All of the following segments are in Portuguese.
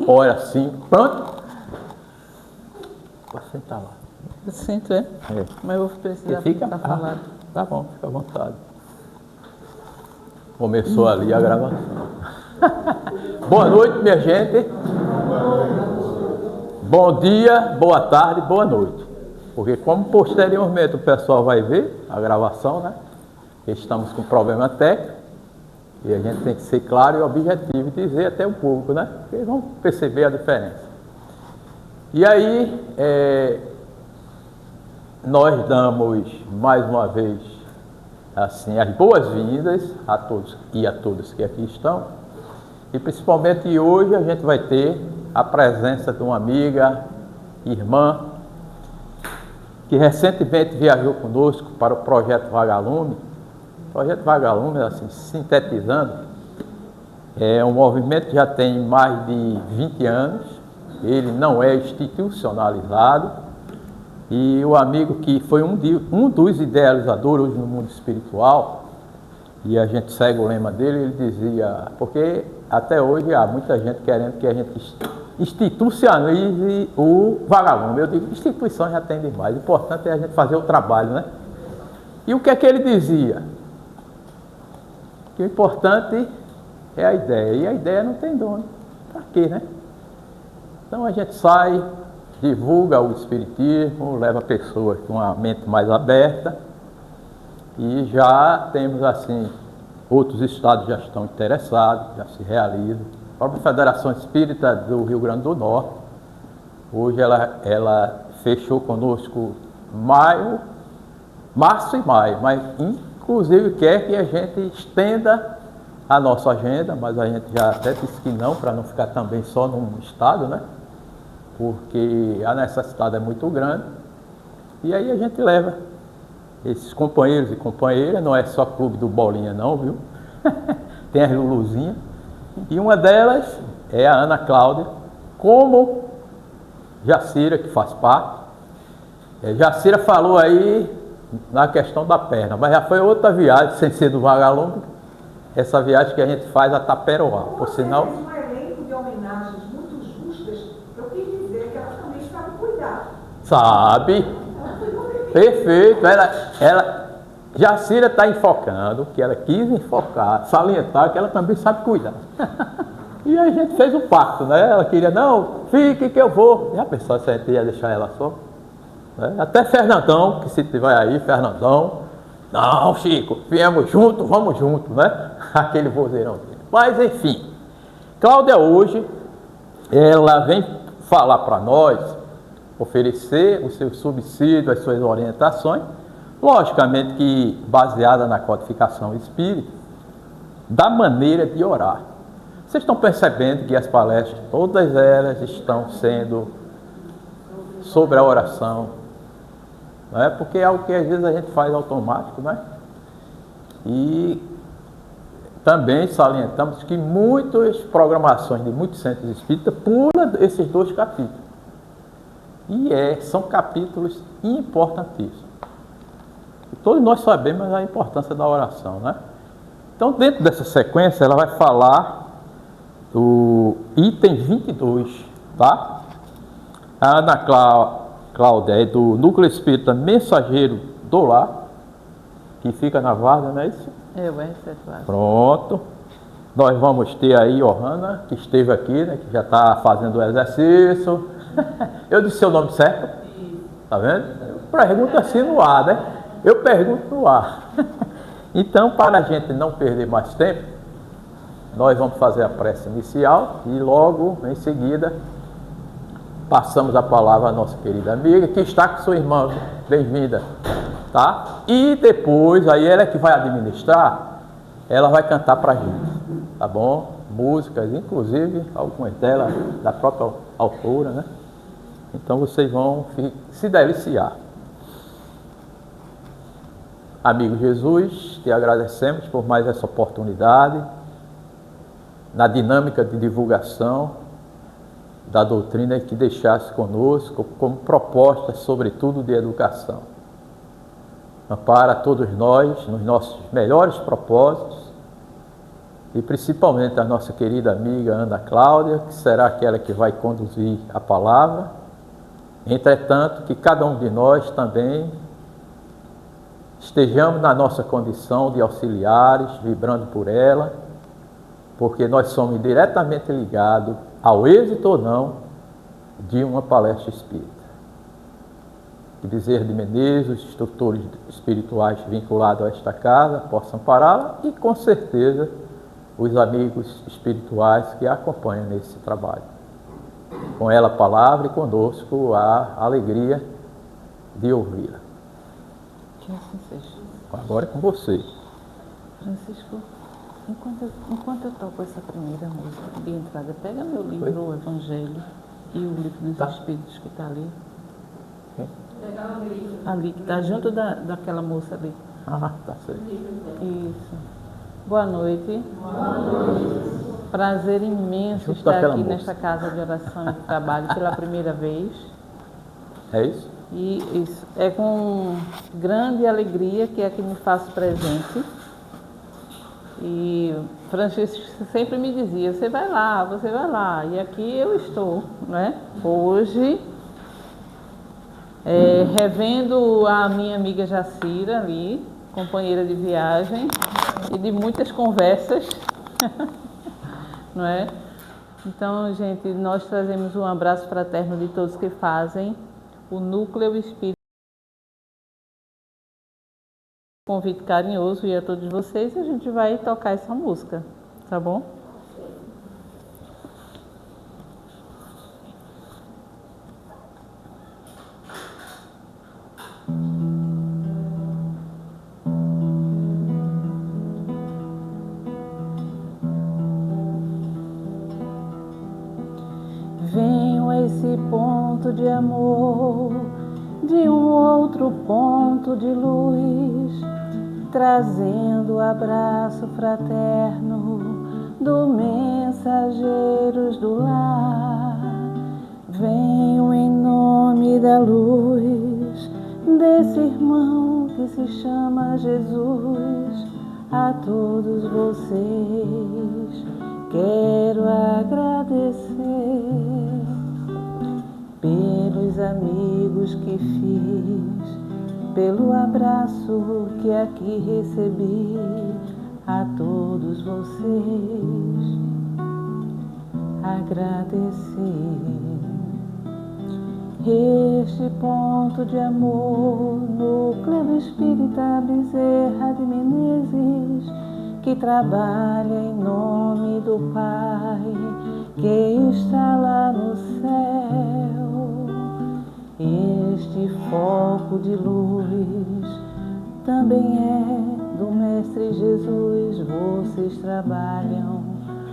Olha assim, pronto. Pode sentar lá. Eu sinto, é? Mas eu vou precisar ficar falado. Tá bom, fica à vontade. Começou ali a gravação. Boa noite, minha gente. Bom dia, boa tarde, boa noite. Porque como posteriormente o pessoal vai ver a gravação, né? Estamos com problema técnico. E a gente tem que ser claro e objetivo e dizer até o público, né? Porque eles vão perceber a diferença. E aí, nós damos mais uma vez assim, as boas-vindas a todos e a todas que aqui estão. E principalmente hoje a gente vai ter a presença de uma amiga, irmã, que recentemente viajou conosco para o Projeto Vagalume. O Projeto Vagalume, assim, sintetizando, é um movimento que já tem mais de 20 anos, ele não é institucionalizado, e o amigo que foi um dos idealizadores hoje no mundo espiritual, e a gente segue o lema dele, ele dizia, porque até hoje há muita gente querendo que a gente institucionalize o vagalume. Eu digo, instituição já tem demais, o importante é a gente fazer o trabalho, né? E o que é que ele dizia? Que o importante é a ideia, e a ideia não tem dono. Para quê, né? Então a gente sai, divulga o espiritismo, leva pessoas com uma mente mais aberta, e já temos assim, outros estados já estão interessados, já se realizam. A própria Federação Espírita do Rio Grande do Norte, hoje ela fechou conosco março e maio, mas inclusive quer que a gente estenda a nossa agenda, mas a gente já até disse que não, para não ficar também só num estado, né? Porque a necessidade é muito grande. E aí a gente leva esses companheiros e companheiras, não é só clube do Bolinha não, viu? Tem as Luluzinhas. E uma delas é a Ana Cláudia, como Jacira, que faz parte. Jacira falou aí na questão da perna, mas já foi outra viagem, sem ser do Vagalume, essa viagem que a gente faz a Taperoá, por sinal. Um elenco de homenagens muito justas, eu quis dizer que ela também sabe cuidar. Sabe? Perfeito. Jacira está enfocando, que ela quis enfocar, salientar que ela também sabe cuidar. E a gente fez um pacto, né? Ela queria, não, fique que eu vou. Já pensou se a gente ia deixar ela só? Até Fernandão, que se tiver aí, Fernandão, não, Chico, viemos junto, vamos junto, né? Aquele vozeirão dele. Mas, enfim, Cláudia hoje, ela vem falar para nós, oferecer o seu subsídio, as suas orientações, logicamente que baseada na codificação espírita, da maneira de orar. Vocês estão percebendo que as palestras, todas elas estão sendo sobre a oração, não é? Porque é algo que às vezes a gente faz automático, né? E também salientamos que muitas programações de muitos centros espíritas pulam esses dois capítulos. E são capítulos importantíssimos. E todos nós sabemos a importância da oração, né? Então, dentro dessa sequência, ela vai falar do item 22, tá? A Ana Cláudia é do Núcleo Espírita Mensageiro do Lar, que fica na Varda, não é isso? Vai ser fácil. Pronto. Nós vamos ter aí Johanna, que esteve aqui, né, que já está fazendo o exercício. Eu disse seu nome certo? Tá vendo? Eu pergunto assim no ar, né? Eu pergunto no ar. Então, para a gente não perder mais tempo, nós vamos fazer a prece inicial e logo em seguida passamos a palavra à nossa querida amiga, que está com sua irmã. Bem-vinda, tá? E depois, aí ela é que vai administrar, ela vai cantar para a gente, tá bom? Músicas, inclusive, algumas delas da própria autora, né? Então vocês vão se deliciar. Amigo Jesus, te agradecemos por mais essa oportunidade na dinâmica de divulgação da doutrina que deixasse conosco como proposta, sobretudo de educação. Ampara todos nós nos nossos melhores propósitos e principalmente a nossa querida amiga Ana Cláudia, que será aquela que vai conduzir a palavra. Entretanto, que cada um de nós também estejamos na nossa condição de auxiliares, vibrando por ela, porque nós somos diretamente ligados ao êxito ou não de uma palestra espírita. Que Bezerra de Menezes, os instrutores espirituais vinculados a esta casa, possam pará-la e, com certeza, os amigos espirituais que a acompanham nesse trabalho. Com ela a palavra e conosco a alegria de ouvi-la. Que assim seja. Agora é com você. Francisco, enquanto eu toco essa primeira música de entrada, pega meu livro, o Evangelho, e o livro dos Espíritos que está ali. Ali, que está junto daquela moça ali. Ah, tá certo. Isso. Boa noite. Boa noite. Prazer imenso Junto estar daquela aqui moça. nesta casa de oração e de trabalho pela primeira vez. É isso? E isso é com grande alegria que aqui me faço presente. E Francisco sempre me dizia, você vai lá, você vai lá. E aqui eu estou, né? Hoje, revendo a minha amiga Jacira ali, companheira de viagem e de muitas conversas, não é? Então, gente, nós trazemos um abraço fraterno de todos que fazem o Núcleo Espírita. Convite carinhoso e a todos vocês, a gente vai tocar essa música, tá bom? Venho a esse ponto de amor, de um outro ponto de luz, trazendo o abraço fraterno do Mensageiros do Lar. Venho em nome da luz desse irmão que se chama Jesus. A todos vocês quero agradecer pelos amigos que fiz, pelo abraço que aqui recebi. A todos vocês agradecer. Este ponto de amor, Núcleo Espírita Bezerra de Menezes, que trabalha em nome do Pai que está lá no céu. Este foco de luz também é do Mestre Jesus. Vocês trabalham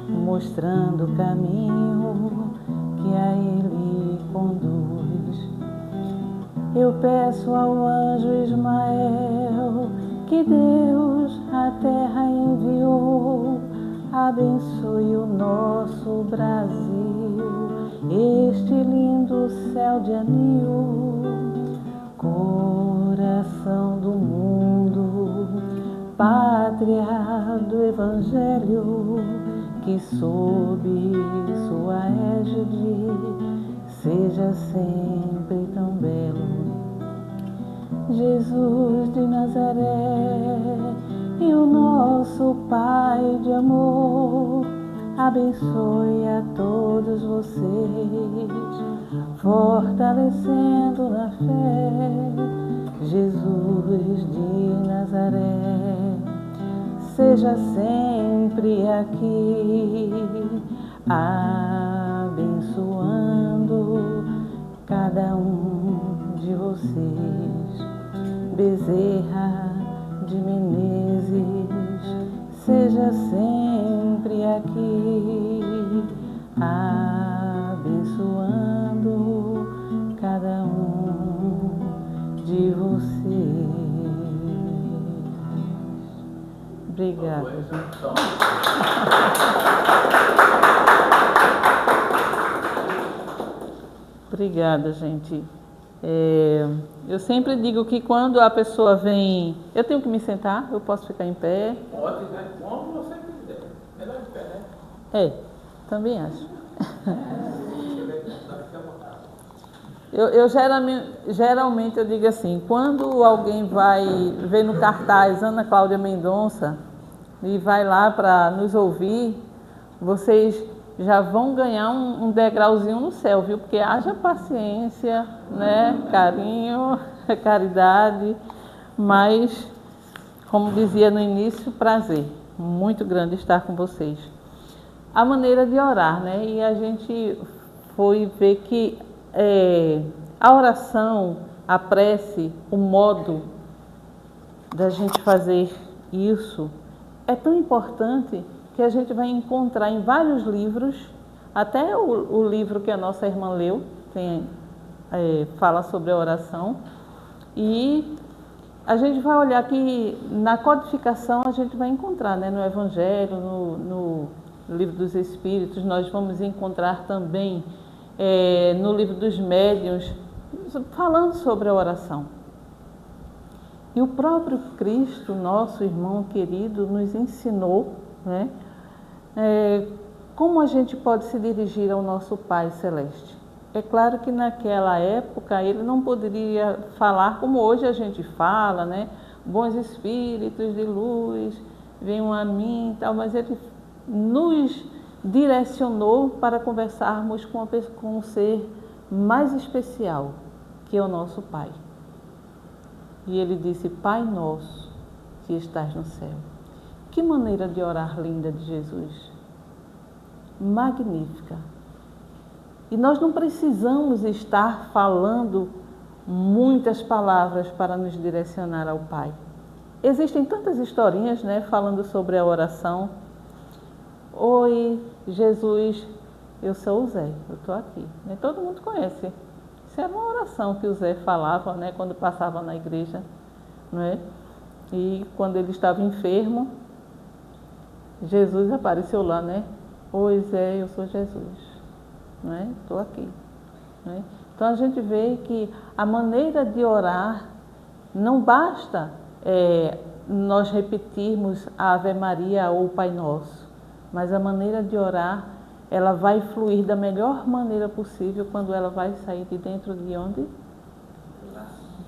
mostrando o caminho que a Ele conduz. Eu peço ao anjo Ismael que Deus a terra enviou, abençoe o nosso Brasil, este lindo céu de anil, coração do mundo, pátria do Evangelho, que sob sua égide seja sempre tão belo. Jesus de Nazaré e o nosso Pai de amor, abençoe a todos vocês, fortalecendo na fé. Jesus de Nazaré, seja sempre aqui, abençoando cada um de vocês. Bezerra de Menezes, seja sempre aqui, abençoando cada um de vocês. Obrigada, gente. Obrigada, gente. Eu sempre digo que quando a pessoa vem... Eu tenho que me sentar? Eu posso ficar em pé? Pode, né? Como você quiser. Também acho. Eu geralmente eu digo assim, quando alguém vai ver no cartaz Ana Cláudia Mendonça e vai lá para nos ouvir, vocês já vão ganhar um degrauzinho no céu, viu? Porque haja paciência, né? Carinho, caridade, mas, como dizia no início, prazer muito grande estar com vocês. A maneira de orar, né? E a gente foi ver que a oração, a prece, o modo da gente fazer isso é tão importante que a gente vai encontrar em vários livros, até o livro que a nossa irmã leu, fala sobre a oração, e a gente vai olhar que na codificação a gente vai encontrar, né, no Evangelho, no Livro dos Espíritos, nós vamos encontrar também no Livro dos Médiuns, falando sobre a oração. E o próprio Cristo, nosso irmão querido, nos ensinou, né, como a gente pode se dirigir ao nosso Pai Celeste. É claro que naquela época ele não poderia falar como hoje a gente fala, né? Bons espíritos de luz, venham a mim e tal, mas ele nos direcionou para conversarmos com um ser mais especial, que é o nosso Pai. E ele disse, Pai nosso, que estás no céu. Que maneira de orar linda de Jesus. Magnífica. E nós não precisamos estar falando muitas palavras para nos direcionar ao Pai. Existem tantas historinhas, né, falando sobre a oração. Oi, Jesus, eu sou o Zé, eu estou aqui. Todo mundo conhece. Isso era uma oração que o Zé falava, né, quando passava na igreja. Não é? E quando ele estava enfermo, Jesus apareceu lá, né? Oi, Zé, eu sou Jesus. Não é? Estou aqui. Não é? Então a gente vê que a maneira de orar não basta nós repetirmos a Ave Maria ou o Pai Nosso, mas a maneira de orar, ela vai fluir da melhor maneira possível quando ela vai sair de dentro de onde?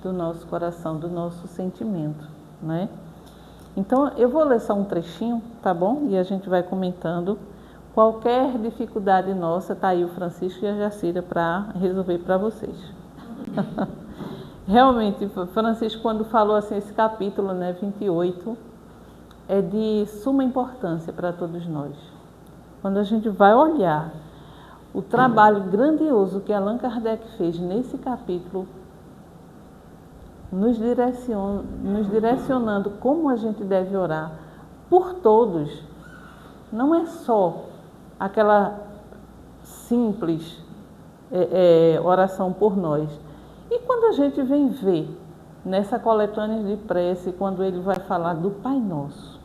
Do nosso coração, do nosso sentimento, né? Então eu vou ler só um trechinho, tá bom? E a gente vai comentando. Qualquer dificuldade nossa, tá aí o Francisco e a Jacira para resolver para vocês. Realmente, Francisco, quando falou assim, esse capítulo, né, 28, é de suma importância para todos nós. Quando a gente vai olhar o trabalho grandioso que Allan Kardec fez nesse capítulo, nos direcionando como a gente deve orar por todos, não é só aquela simples oração por nós. E quando a gente vem ver nessa coletânea de prece, quando ele vai falar do Pai Nosso,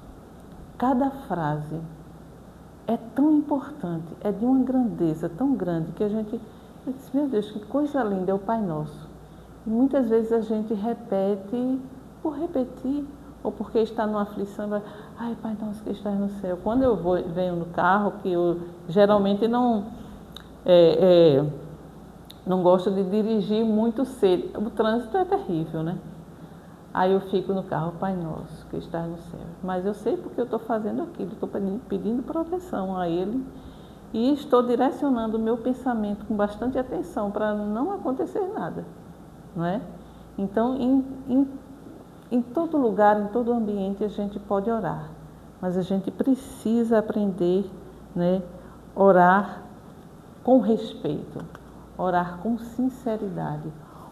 cada frase é tão importante, é de uma grandeza tão grande que a gente diz, meu Deus, que coisa linda é o Pai Nosso. E muitas vezes a gente repete por repetir, ou porque está numa aflição, vai, ai, Pai Nosso que estás no céu. Quando eu venho no carro, que eu geralmente não gosto de dirigir muito cedo, o trânsito é terrível, né? Aí eu fico no carro, Pai Nosso que estás no céu. Mas eu sei porque eu estou fazendo aquilo, estou pedindo proteção a Ele e estou direcionando o meu pensamento com bastante atenção para não acontecer nada, não é? Então, em todo lugar, em todo ambiente, a gente pode orar, mas a gente precisa aprender, né, orar com respeito, orar com sinceridade,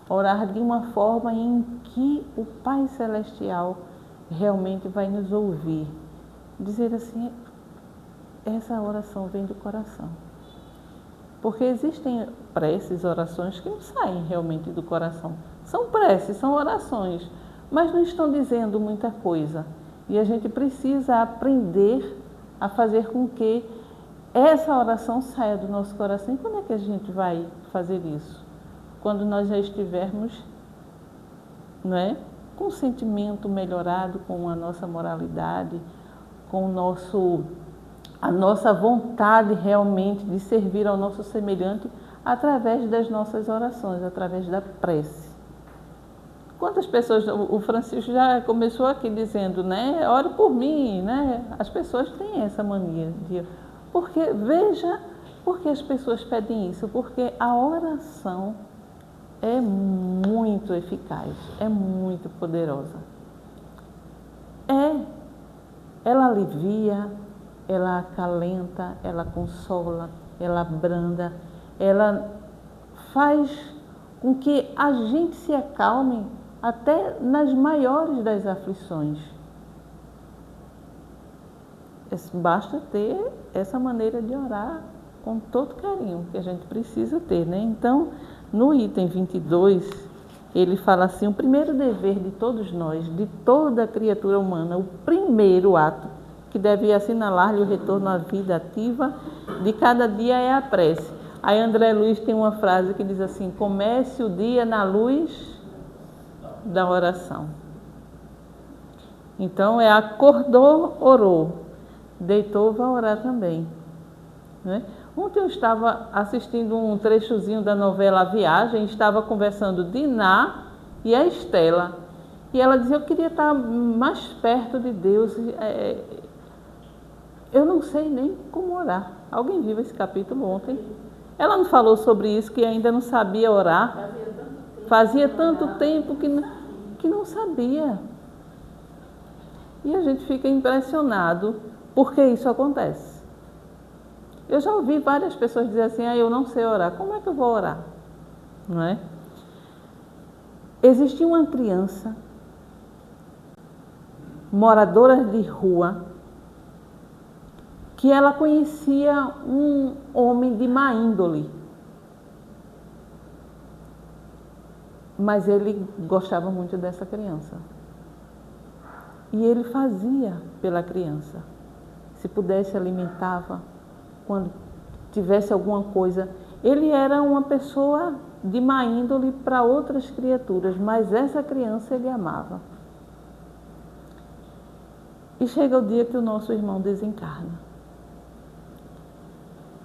orar de uma forma em que o Pai Celestial realmente vai nos ouvir. Dizer assim, essa oração vem do coração. Porque existem preces, orações que não saem realmente do coração. São preces, são orações, mas não estão dizendo muita coisa. E a gente precisa aprender a fazer com que essa oração saia do nosso coração. E quando é que a gente vai fazer isso? Quando nós já estivermos, não é, com o sentimento melhorado, com a nossa moralidade, com o nosso a nossa vontade realmente de servir ao nosso semelhante através das nossas orações, através da prece. Quantas pessoas, o Francisco já começou aqui dizendo, né, ore por mim, né? As pessoas têm essa mania de... Porque, veja, por que as pessoas pedem isso? Porque a oração é muito eficaz, é muito poderosa. Ela alivia, ela acalenta, ela consola, ela abranda, ela faz com que a gente se acalme até nas maiores das aflições. Basta ter essa maneira de orar com todo carinho que a gente precisa ter, né? Então, no item 22, ele fala assim: o primeiro dever de todos nós, de toda criatura humana, o primeiro ato que deve assinalar-lhe o retorno à vida ativa de cada dia é a prece. Aí André Luiz tem uma frase que diz assim: comece o dia na luz da oração. Então, acordou, orou, deitou, vai orar também, né? Ontem eu estava assistindo um trechozinho da novela A Viagem, estava conversando Diná e a Estela, e ela dizia: eu queria estar mais perto de Deus, eu não sei nem como orar. Alguém viu esse capítulo ontem? Ela não falou sobre isso, que ainda não sabia orar. Fazia tanto tempo que não sabia. E a gente fica impressionado porque isso acontece. Eu já ouvi várias pessoas dizer assim: eu não sei orar. Como é que eu vou orar? Não é? Existia uma criança, moradora de rua, que ela conhecia um homem de má índole. Mas ele gostava muito dessa criança. E ele fazia pela criança. Se pudesse, alimentava. Quando tivesse alguma coisa. Ele era uma pessoa de má índole para outras criaturas, mas essa criança ele amava. E chega o dia que o nosso irmão desencarna.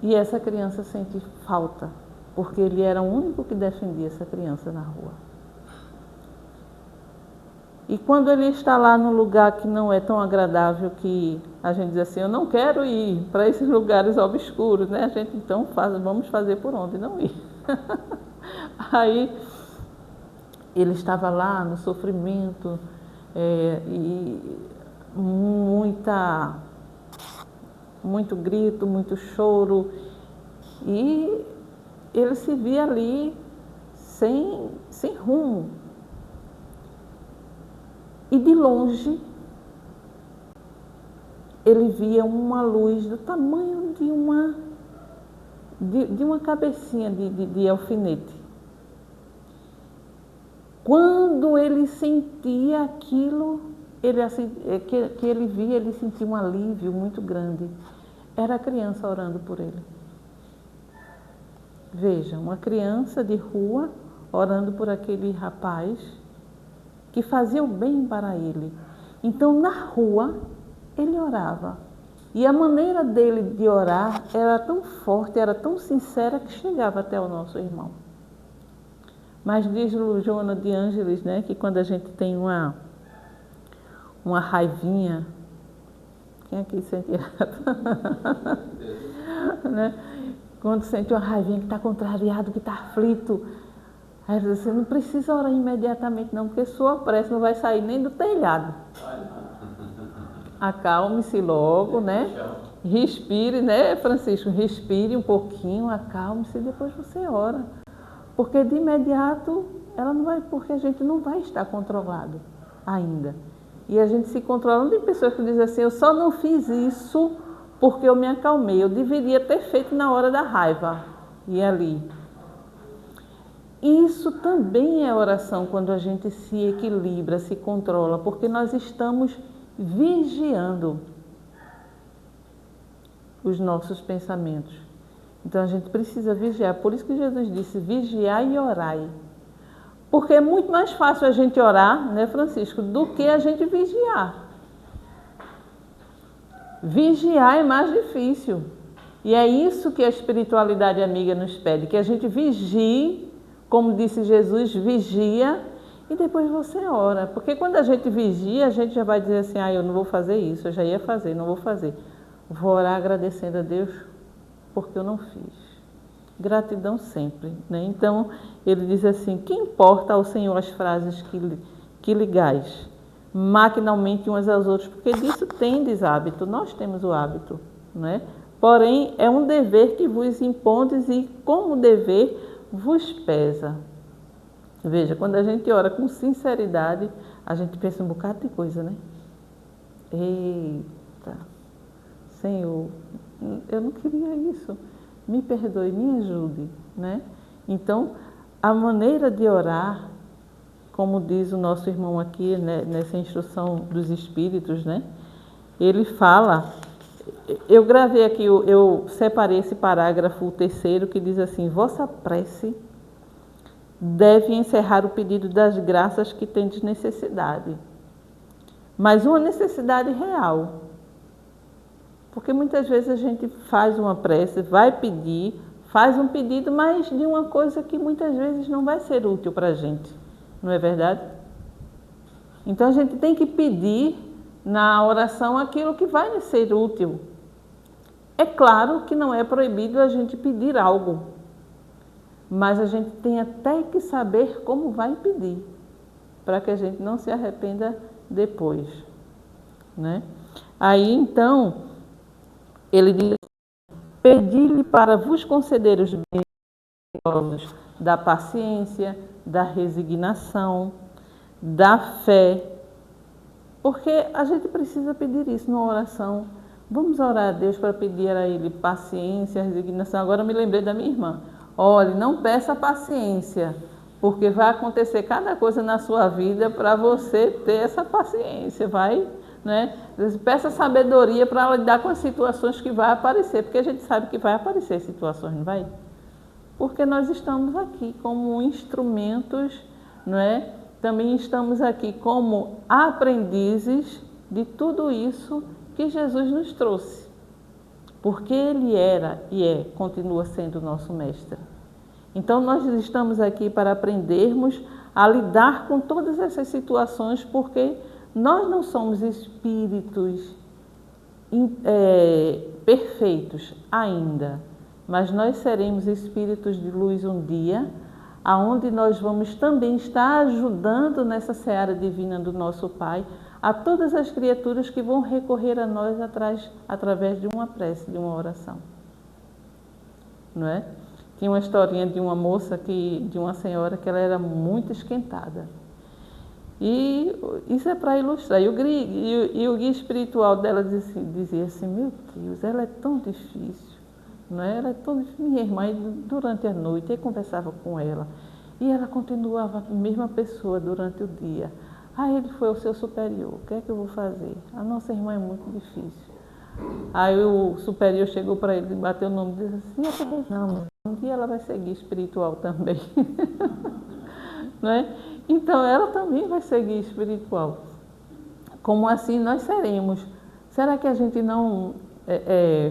E essa criança sente falta, porque ele era o único que defendia essa criança na rua. E quando ele está lá num lugar que não é tão agradável, que a gente diz assim: eu não quero ir para esses lugares obscuros, né? A gente então vamos fazer por onde não ir. Aí ele estava lá no sofrimento, e muito grito, muito choro, e ele se via ali sem rumo. E de longe ele via uma luz do tamanho de uma cabecinha de alfinete. Quando ele sentia aquilo, que ele via, ele sentia um alívio muito grande. Era a criança orando por ele. Veja, uma criança de rua orando por aquele rapaz que fazia o bem para ele. Então, na rua, ele orava. E a maneira dele de orar era tão forte, era tão sincera, que chegava até o nosso irmão. Mas diz o Joana de Ângeles, né, que quando a gente tem uma raivinha, quem aqui sente né? Quando sente uma raivinha, que está contrariado, que está aflito, aí você não precisa orar imediatamente não, porque sua prece não vai sair nem do telhado. Acalme-se logo, né? Respire, né, Francisco? Respire um pouquinho, acalme-se e depois você ora. Porque de imediato ela não vai, porque a gente não vai estar controlado ainda. E a gente se controla. Não tem pessoas que dizem assim: eu só não fiz isso porque eu me acalmei, eu deveria ter feito na hora da raiva. E ali. Isso também é oração, quando a gente se equilibra, se controla, porque nós estamos vigiando os nossos pensamentos. Então a gente precisa vigiar. Por isso que Jesus disse: vigiai e orai. Porque é muito mais fácil a gente orar, né, Francisco, do que a gente vigiar. Vigiar é mais difícil. E é isso que a espiritualidade amiga nos pede, que a gente vigie, como disse Jesus, vigia e depois você ora. Porque quando a gente vigia, a gente já vai dizer assim, eu não vou fazer isso, eu já ia fazer, não vou fazer. Vou orar agradecendo a Deus porque eu não fiz. Gratidão sempre, né? Então, ele diz assim, que importa ao Senhor as frases que ligais maquinalmente umas às outras, porque disso tendes hábito, nós temos o hábito, né? Porém, é um dever que vos impondes e como dever vos pesa. Veja, quando a gente ora com sinceridade, a gente pensa um bocado de coisa, né? Eita, Senhor, eu não queria isso, me perdoe, me ajude, né? Então, a maneira de orar, como diz o nosso irmão aqui, né, nessa instrução dos Espíritos, né? Ele fala, eu gravei aqui, eu separei esse parágrafo, o terceiro, que diz assim, vossa prece deve encerrar o pedido das graças que tendes necessidade, mas uma necessidade real. Porque muitas vezes a gente faz uma prece, vai pedir, faz um pedido, mas de uma coisa que muitas vezes não vai ser útil para a gente. Não é verdade? Então a gente tem que pedir na oração aquilo que vai nos ser útil. É claro que não é proibido a gente pedir algo, mas a gente tem até que saber como vai pedir, para que a gente não se arrependa depois, né? Aí então, ele diz, pedi-lhe para vos conceder os bens da paciência, da resignação, da fé, porque a gente precisa pedir isso numa oração. Vamos orar a Deus para pedir a Ele paciência, resignação. Agora eu me lembrei da minha irmã. Olhe, não peça paciência, porque vai acontecer cada coisa na sua vida para você ter essa paciência, vai, né? Peça sabedoria para lidar com as situações que vai aparecer, porque a gente sabe que vai aparecer situações, não vai? Porque nós estamos aqui como instrumentos, não é? Também estamos aqui como aprendizes de tudo isso que Jesus nos trouxe. Porque Ele era e continua sendo o nosso mestre. Então nós estamos aqui para aprendermos a lidar com todas essas situações, porque nós não somos espíritos perfeitos ainda, mas nós seremos espíritos de luz um dia, aonde nós vamos também estar ajudando nessa seara divina do nosso Pai, a todas as criaturas que vão recorrer a nós através de uma prece, de uma oração. Não é? Tinha uma historinha de uma moça, de uma senhora, que ela era muito esquentada. E isso é para ilustrar. E o guia espiritual dela dizia assim, meu Deus, ela é tão difícil. Não é? Ela é tão difícil. Minha irmã, durante a noite, eu conversava com ela. E ela continuava a mesma pessoa durante o dia. Aí ele foi ao seu superior, o que é que eu vou fazer? A nossa irmã é muito difícil. Aí o superior chegou para ele, bateu o nome e disse assim, não, um dia ela vai seguir espiritual também. Não é? Então ela também vai seguir espiritual. Como assim nós seremos? Será que a gente não,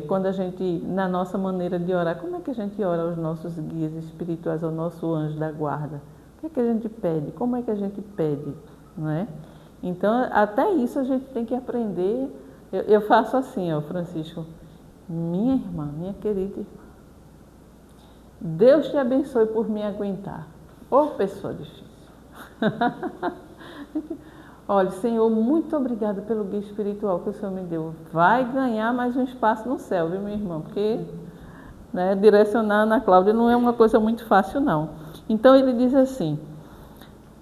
quando a gente, na nossa maneira de orar, como é que a gente ora aos nossos guias espirituais, ao nosso anjo da guarda? O que é que a gente pede? Como é que a gente pede? Não é? Então, até isso a gente tem que aprender. Eu faço assim, Francisco, minha irmã, minha querida irmã, Deus te abençoe por me aguentar. Ô pessoa difícil. Olha, Senhor, muito obrigada pelo guia espiritual que o Senhor me deu. Vai ganhar mais um espaço no céu, viu, minha irmã? Porque, né, direcionar a Ana Cláudia não é uma coisa muito fácil, não. Então, ele diz assim,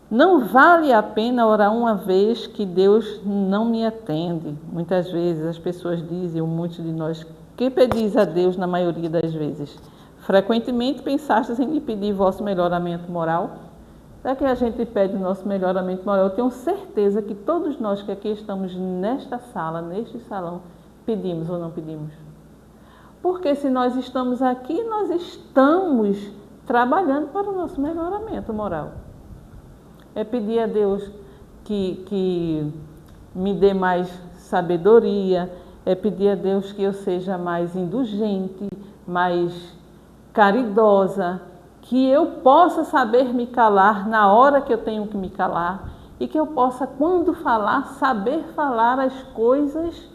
não vale a pena orar uma vez que Deus não me atende. Muitas vezes as pessoas dizem, ou muitos de nós, que pedis a Deus na maioria das vezes? Frequentemente pensastes em lhe pedir vosso melhoramento moral? Será que a gente pede o nosso melhoramento moral? Eu tenho certeza que todos nós que aqui estamos nesta sala, neste salão, pedimos ou não pedimos? Porque se nós estamos aqui, nós estamos trabalhando para o nosso melhoramento moral. É pedir a Deus que me dê mais sabedoria, é pedir a Deus que eu seja mais indulgente, mais caridosa, que eu possa saber me calar na hora que eu tenho que me calar e que eu possa, quando falar, saber falar as coisas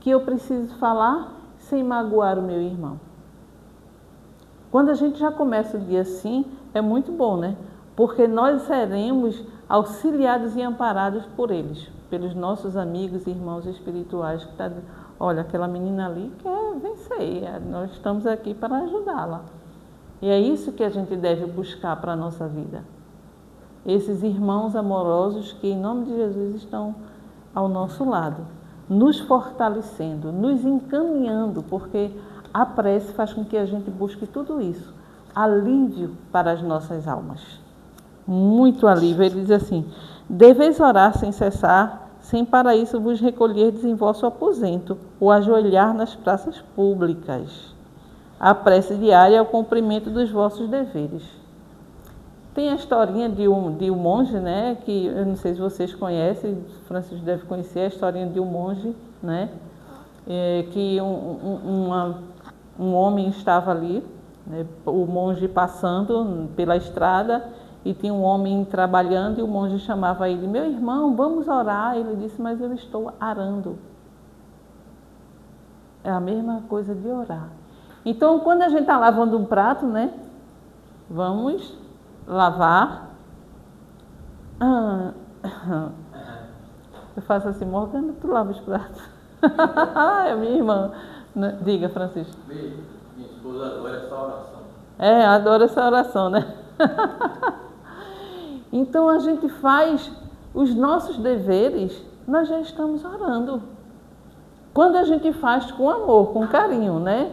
que eu preciso falar sem magoar o meu irmão. Quando a gente já começa o dia assim, é muito bom, né? Porque nós seremos auxiliados e amparados por eles, pelos nossos amigos e irmãos espirituais que estão dizendo, olha, aquela menina ali quer vencer, nós estamos aqui para ajudá-la. E é isso que a gente deve buscar para a nossa vida. Esses irmãos amorosos que, em nome de Jesus, estão ao nosso lado, nos fortalecendo, nos encaminhando, porque a prece faz com que a gente busque tudo isso, alívio para as nossas almas. Muito alívio. Ele diz assim, deveis orar sem cessar, sem para isso vos recolherdes em vosso aposento, ou ajoelhar nas praças públicas. A prece diária é o cumprimento dos vossos deveres. Tem a historinha de um monge, né, que eu não sei se vocês conhecem, Francisco deve conhecer a historinha de um monge, né, que um homem estava ali, né, o monge passando pela estrada e tinha um homem trabalhando e o monge chamava ele, meu irmão, vamos orar. Ele disse, mas eu estou arando. É a mesma coisa de orar. Então, quando a gente está lavando um prato, né, vamos lavar. Eu faço assim, Morgana, tu lava os pratos. É minha irmã. Diga, Francisco. Minha esposa adora essa oração. Adora essa oração, né? Então, a gente faz os nossos deveres, nós já estamos orando. Quando a gente faz com amor, com carinho, né?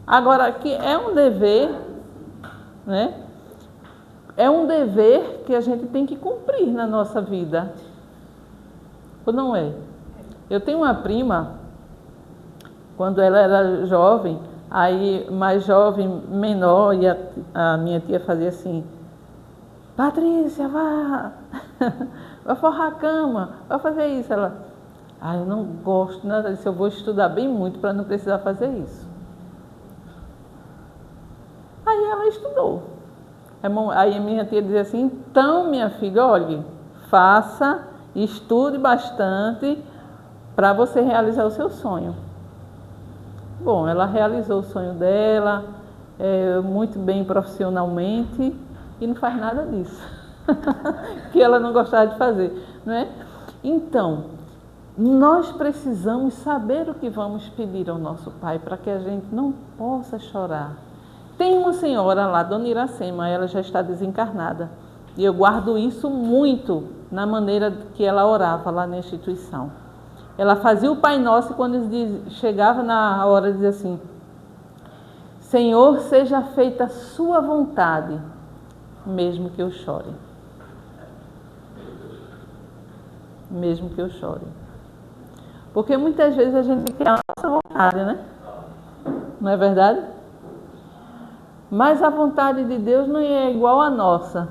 Agora, que é um dever, né? É um dever que a gente tem que cumprir na nossa vida. Ou não é? Eu tenho uma prima, quando ela era jovem, aí mais jovem, menor, e a minha tia fazia assim, Patrícia, vá forrar a cama, vai fazer isso. Ela, eu não gosto nada disso, eu vou estudar bem muito para não precisar fazer isso. Aí ela estudou. Aí a minha tia dizia assim, então minha filha, olhe, faça, estude bastante para você realizar o seu sonho. Bom, ela realizou o sonho dela, muito bem profissionalmente, e não faz nada disso, que ela não gostava de fazer, não é? Então, nós precisamos saber o que vamos pedir ao nosso Pai, para que a gente não possa chorar. Tem uma senhora lá, Dona Iracema, ela já está desencarnada, e eu guardo isso muito na maneira que ela orava lá na instituição. Ela fazia o Pai Nosso e quando chegava na hora dizia assim, Senhor, seja feita a sua vontade, mesmo que eu chore. Mesmo que eu chore. Porque muitas vezes a gente quer a nossa vontade, né? Não é verdade? Mas a vontade de Deus não é igual à nossa.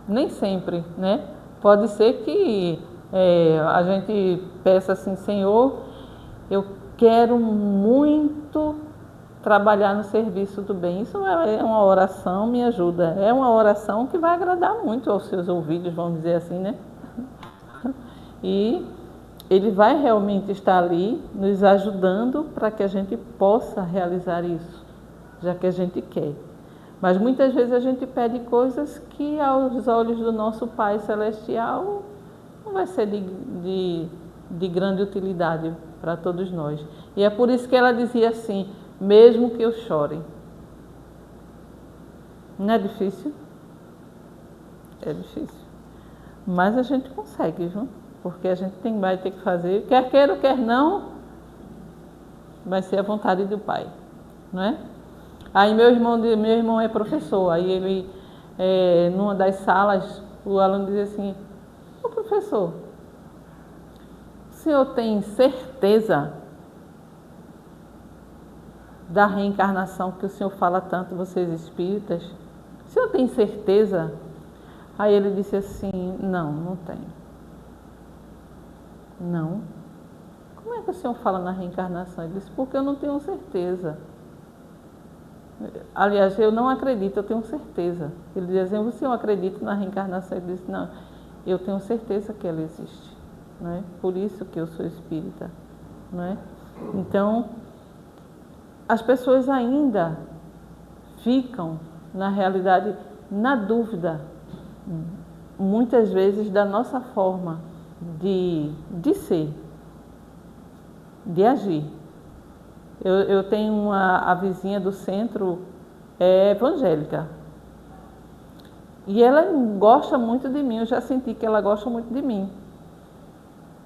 Nem sempre, né? Pode ser que a gente peça assim, Senhor, eu quero muito trabalhar no serviço do bem. Isso é uma oração, me ajuda. É uma oração que vai agradar muito aos seus ouvidos, vamos dizer assim, né? E Ele vai realmente estar ali nos ajudando para que a gente possa realizar isso, já que a gente quer. Mas muitas vezes a gente pede coisas que aos olhos do nosso Pai Celestial não vai ser de grande utilidade para todos nós. E é por isso que ela dizia assim, mesmo que eu chore. Não é difícil? É difícil. Mas a gente consegue, viu? Porque a gente vai ter que fazer, quer queira ou quer não, vai ser a vontade do Pai, não é? Aí meu irmão é professor, aí ele, numa das salas, o aluno dizia assim, ô professor, o senhor tem certeza da reencarnação que o senhor fala tanto, vocês espíritas? O senhor tem certeza? Aí ele disse assim, não tenho. Não? como é que o senhor fala na reencarnação? Ele disse, porque eu não tenho certeza. Aliás, eu não acredito, eu tenho certeza. Ele dizia, o senhor acredita na reencarnação? Ele disse, não, eu tenho certeza que ela existe. Não é? Por isso que eu sou espírita. Não é? Então, as pessoas ainda ficam, na realidade, na dúvida, muitas vezes, da nossa forma de ser, de agir. Eu tenho a vizinha do centro evangélica. E ela gosta muito de mim, eu já senti que ela gosta muito de mim.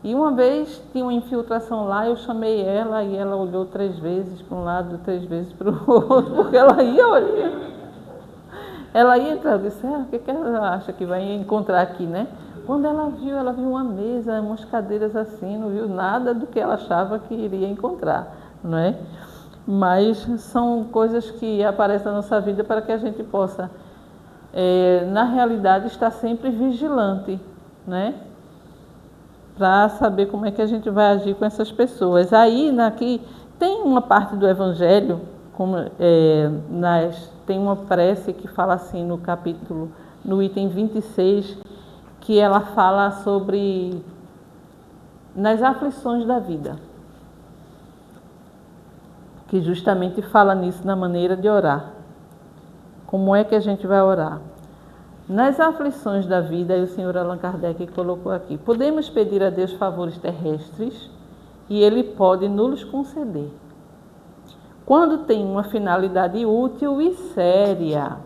E uma vez tinha uma infiltração lá, eu chamei ela e ela olhou 3 vezes para um lado, 3 vezes para o outro, porque ela ia olhar. Ela ia entrar, eu disse, o que ela acha que vai encontrar aqui, né? Quando ela viu uma mesa, umas cadeiras assim, não viu nada do que ela achava que iria encontrar, não é? Mas são coisas que aparecem na nossa vida para que a gente possa, na realidade, estar sempre vigilante, né? Para saber como é que a gente vai agir com essas pessoas. Aí, aqui, tem uma parte do Evangelho, tem uma prece que fala assim no capítulo, no item 26, que ela fala sobre nas aflições da vida, que justamente fala nisso na maneira de orar. Como é que a gente vai orar? Nas aflições da vida, e o senhor Allan Kardec colocou aqui, podemos pedir a Deus favores terrestres e Ele pode nos conceder, quando tem uma finalidade útil e séria.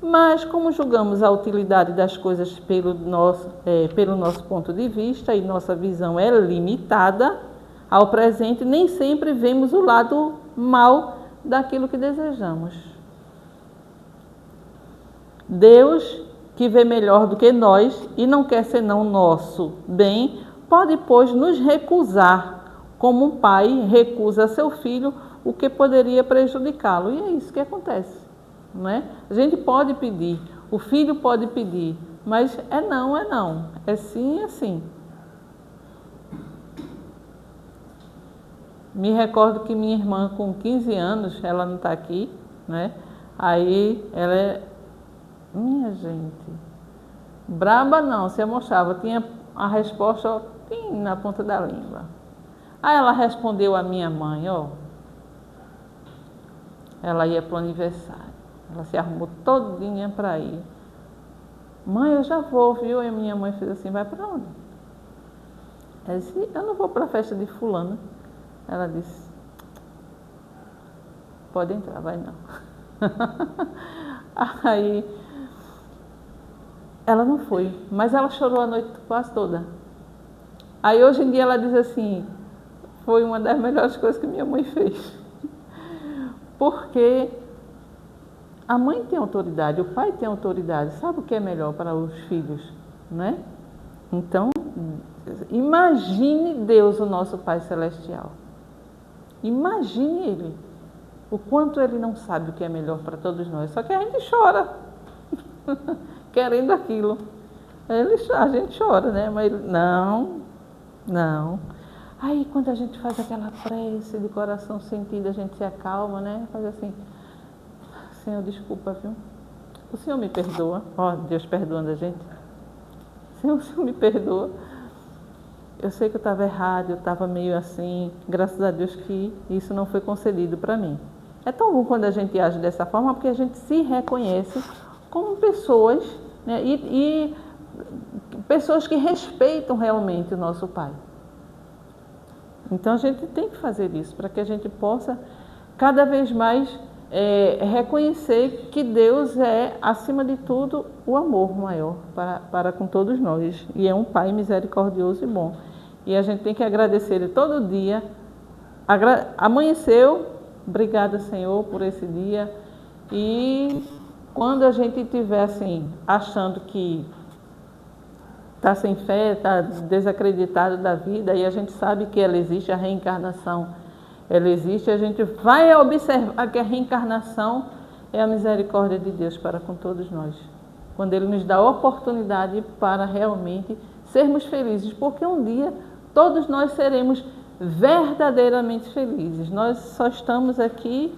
Mas, como julgamos a utilidade das coisas pelo nosso ponto de vista e nossa visão é limitada ao presente, nem sempre vemos o lado mal daquilo que desejamos. Deus, que vê melhor do que nós e não quer senão nosso bem, pode, pois, nos recusar, como um pai recusa a seu filho o que poderia prejudicá-lo. E é isso que acontece, não é? A gente pode pedir, o filho pode pedir, mas é não, é sim, é sim. Me recordo que minha irmã, com 15 anos, ela não está aqui, né? Aí ela minha gente, braba não, se mostrava, tinha a resposta na ponta da língua. Aí ela respondeu à minha mãe, ela ia para o aniversário, ela se arrumou todinha para ir. Mãe, eu já vou, viu? E minha mãe fez assim, vai para onde? Ela disse, eu não vou para a festa de fulano. Ela disse, pode entrar, vai não. Aí ela não foi, mas ela chorou a noite quase toda. Aí hoje em dia ela diz assim, foi uma das melhores coisas que minha mãe fez. Porque a mãe tem autoridade, o pai tem autoridade, sabe o que é melhor para os filhos, né? Então, imagine Deus, o nosso Pai Celestial. Imagine Ele, o quanto Ele não sabe o que é melhor para todos nós. Só que a gente chora, querendo aquilo. A gente chora, né? Mas ele, não. Aí quando a gente faz aquela prece de coração sentido, a gente se acalma, né? Faz assim, Senhor, desculpa, viu? O Senhor me perdoa. Deus perdoando a gente. Senhor, o Senhor me perdoa. Eu sei que eu estava errado, eu estava meio assim. Graças a Deus que isso não foi concedido para mim. É tão bom quando a gente age dessa forma, porque a gente se reconhece como pessoas, né? E pessoas que respeitam realmente o nosso Pai. Então a gente tem que fazer isso para que a gente possa cada vez mais reconhecer que Deus é, acima de tudo, o amor maior para com todos nós. E é um Pai misericordioso e bom. E a gente tem que agradecer Ele todo dia. Amanheceu, obrigada, Senhor, por esse dia. E quando a gente estiver assim, achando que está sem fé, está desacreditado da vida, e a gente sabe que ela existe, a reencarnação, ela existe, a gente vai observar que a reencarnação é a misericórdia de Deus para com todos nós. Quando Ele nos dá a oportunidade para realmente sermos felizes, porque um dia todos nós seremos verdadeiramente felizes. Nós só estamos aqui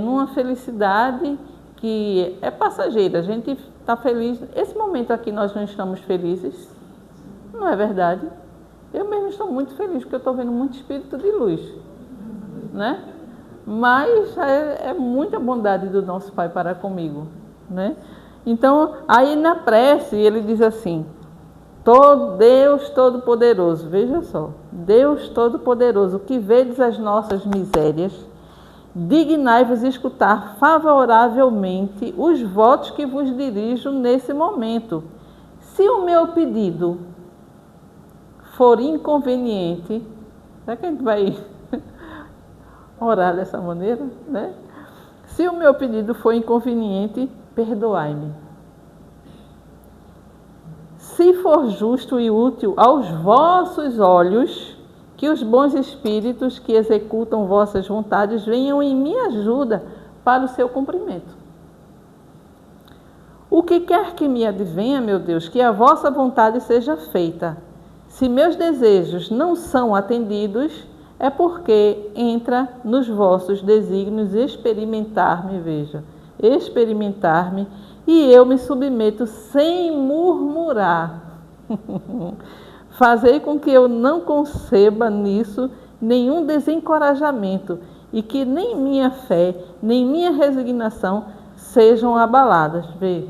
numa felicidade que é passageira. A gente está feliz. Esse momento aqui nós não estamos felizes, não é verdade? Eu mesmo estou muito feliz porque eu estou vendo muito espírito de luz, né? Mas é muita bondade do nosso Pai para comigo, né? Então, aí na prece ele diz assim: Deus Todo-Poderoso, veja só, Deus Todo-Poderoso, que vedes as nossas misérias, dignai-vos escutar favoravelmente os votos que vos dirijo nesse momento. Se o meu pedido for inconveniente, será que a gente vai orar dessa maneira, né? Se o meu pedido for inconveniente, perdoai-me. Se for justo e útil aos vossos olhos, que os bons espíritos que executam vossas vontades venham em minha ajuda para o seu cumprimento. O que quer que me advenha, meu Deus, que a vossa vontade seja feita. Se meus desejos não são atendidos, é porque entra nos vossos desígnios experimentar-me, veja, experimentar-me, e eu me submeto sem murmurar. Fazei com que eu não conceba nisso nenhum desencorajamento e que nem minha fé, nem minha resignação sejam abaladas. Vê,